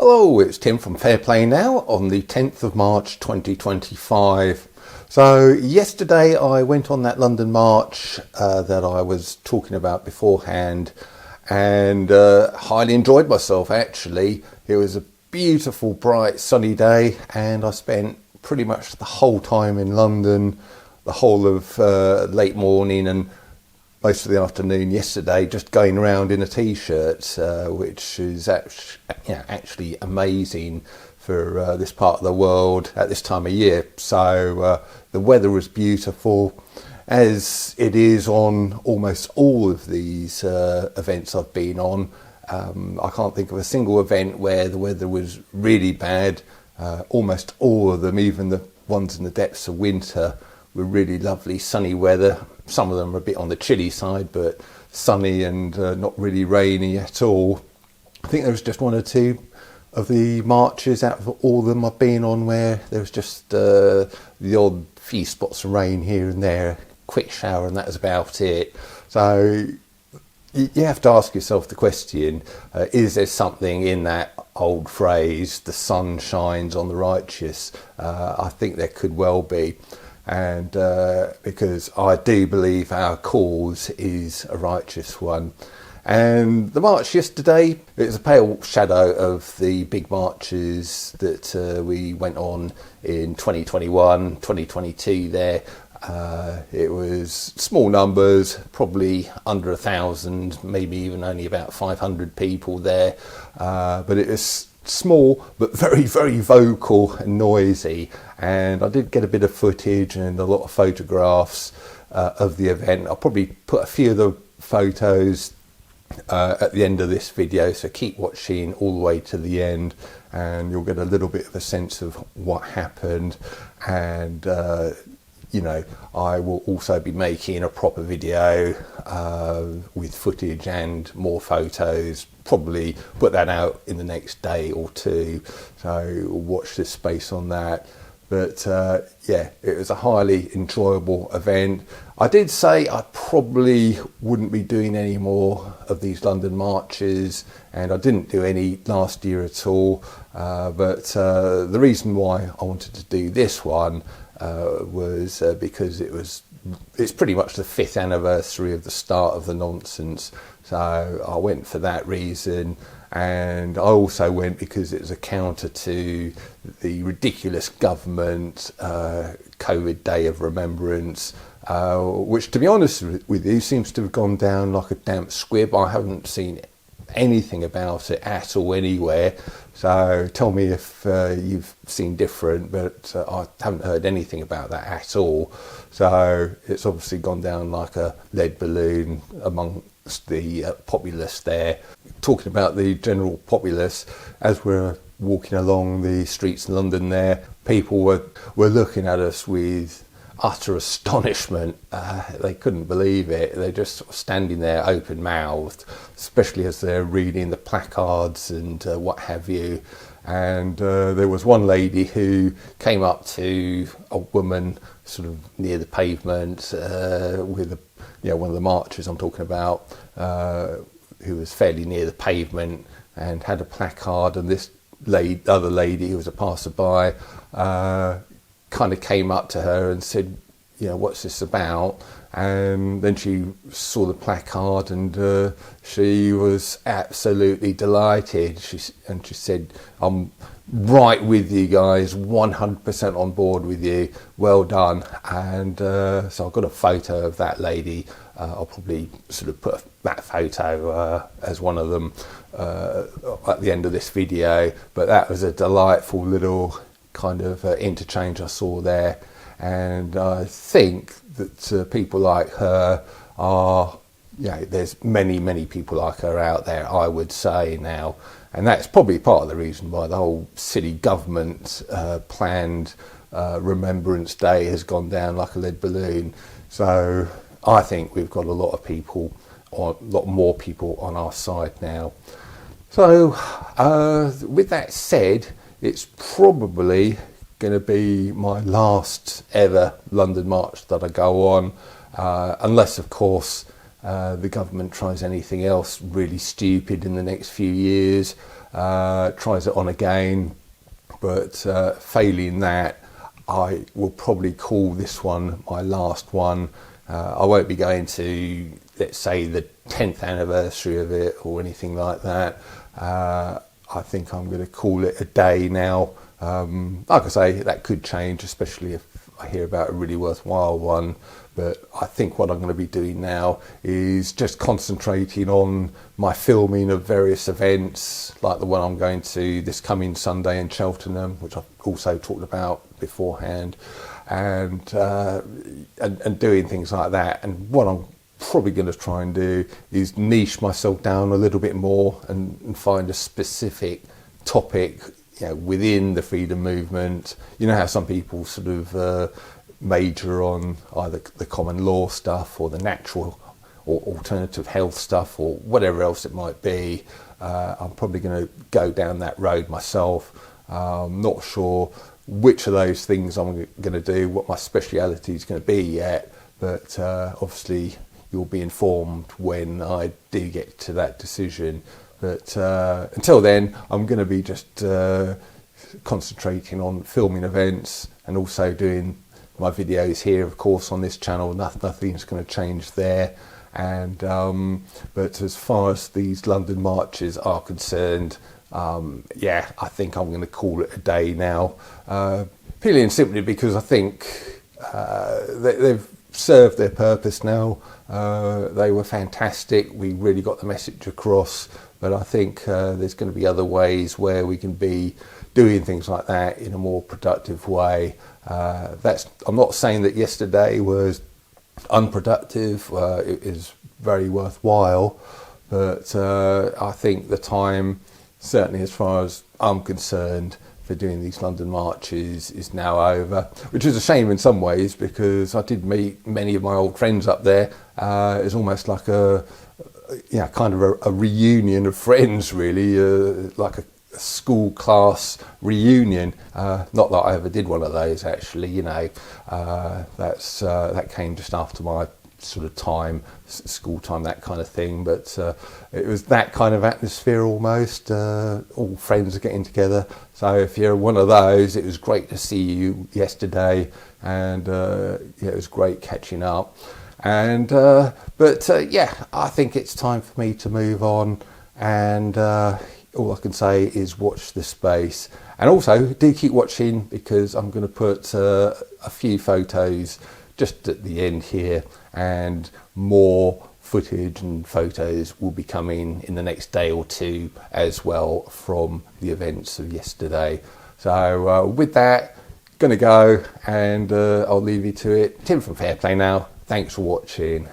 Hello, it's Tim from Fair Play Now on the 10th of March 2025. So yesterday I went on that London March that I was talking about beforehand and highly enjoyed myself actually. It was a beautiful bright sunny day and I spent pretty much the whole time in London, the whole of late morning and most of the afternoon yesterday just going around in a t-shirt, which is actually amazing for this part of the world at this time of year. So the weather was beautiful, as it is on almost all of these events I've been on. I can't think of a single event where the weather was really bad. Almost all of them, even the ones in the depths of winter, were really lovely sunny weather. Some of them are a bit on the chilly side, but sunny and not really rainy at all. I think there was just one or two of the marches out of all of them I've been on where there was just the odd few spots of rain here and there, quick shower, and that was about it. So you have to ask yourself the question, is there something in that old phrase, the sun shines on the righteous? I think there could well be. And because I do believe our cause is a righteous one. And the march yesterday, it was a pale shadow of the big marches that we went on in 2021, 2022 there. It was small numbers, probably under 1,000, maybe even only about 500 people there. But it was small but very, very vocal and noisy, and I did get a bit of footage and a lot of photographs of the event. I'll probably put a few of the photos at the end of this video, so keep watching all the way to the end and you'll get a little bit of a sense of what happened. And you know, I will also be making a proper video with footage and more photos, probably put that out in the next day or two, so watch this space on that. But yeah, it was a highly enjoyable event. I did say I probably wouldn't be doing any more of these London marches, and I didn't do any last year at all, but the reason why I wanted to do this one was because it's pretty much the 5th anniversary of the start of the nonsense, so I went for that reason. And I also went because it was a counter to the ridiculous government COVID Day of Remembrance, which, to be honest with you, seems to have gone down like a damp squib. I haven't seen anything about it at all anywhere, so tell me if you've seen different, but I haven't heard anything about that at all. So it's obviously gone down like a lead balloon amongst the populace there. Talking about the general populace, as we're walking along the streets in London there, people were looking at us with utter astonishment. They couldn't believe it. They're just sort of standing there open mouthed, especially as they're reading the placards and what have you. And there was one lady who came up to a woman sort of near the pavement with one of the marchers I'm talking about, who was fairly near the pavement and had a placard, and this other lady who was a passerby kind of came up to her and said, what's this about? And then she saw the placard and she was absolutely delighted. She said, I'm right with you guys, 100% on board with you, well done. And so I've got a photo of that lady. I'll probably sort of put that photo as one of them at the end of this video. But that was a delightful little kind of interchange I saw there. And I think that people like her are, there's many people like her out there, I would say now. And that's probably part of the reason why the whole city government planned Remembrance Day has gone down like a lead balloon. So I think we've got a lot more people on our side now. So with that said, it's probably going to be my last ever London March that I go on, unless of course the government tries anything else really stupid in the next few years, tries it on again, but failing that, I will probably call this one my last one. I won't be going to, let's say, the 10th anniversary of it or anything like that. I think I'm going to call it a day now. Like I say, that could change, especially if I hear about a really worthwhile one. But I think what I'm going to be doing now is just concentrating on my filming of various events, like the one I'm going to this coming Sunday in Cheltenham, which I've also talked about beforehand, and doing things like that. And what I'm probably going to try and do is niche myself down a little bit more and find a specific topic, within the freedom movement. You know how some people sort of major on either the common law stuff or the natural or alternative health stuff or whatever else it might be. I'm probably going to go down that road myself. I'm not sure which of those things I'm going to do, what my speciality is going to be yet, but obviously you'll be informed when I do get to that decision. But until then, I'm going to be just concentrating on filming events and also doing my videos here, of course, on this channel. Nothing's going to change there. And but as far as these London marches are concerned, I think I'm going to call it a day now. Purely and simply because I think they've served their purpose now. They were fantastic. We really got the message across. But I think there's going to be other ways where we can be doing things like that in a more productive way. I'm not saying that yesterday was unproductive. It is very worthwhile, but I think the time, certainly as far as I'm concerned, for doing these London marches is now over, which is a shame in some ways because I did meet many of my old friends up there. It's almost like a reunion of friends, really, like a school class reunion. Not that I ever did one of those, actually. That came just after my sort of time, school time, that kind of thing. But it was that kind of atmosphere almost. All friends are getting together. So if you're one of those, it was great to see you yesterday, and it was great catching up. And I think it's time for me to move on, and all I can say is watch this space, and also do keep watching because I'm going to put a few photos just at the end here, and more footage and photos will be coming in the next day or two as well from the events of yesterday. So with that, going to go, and I'll leave you to it. Tim from Fair Play now. Thanks for watching.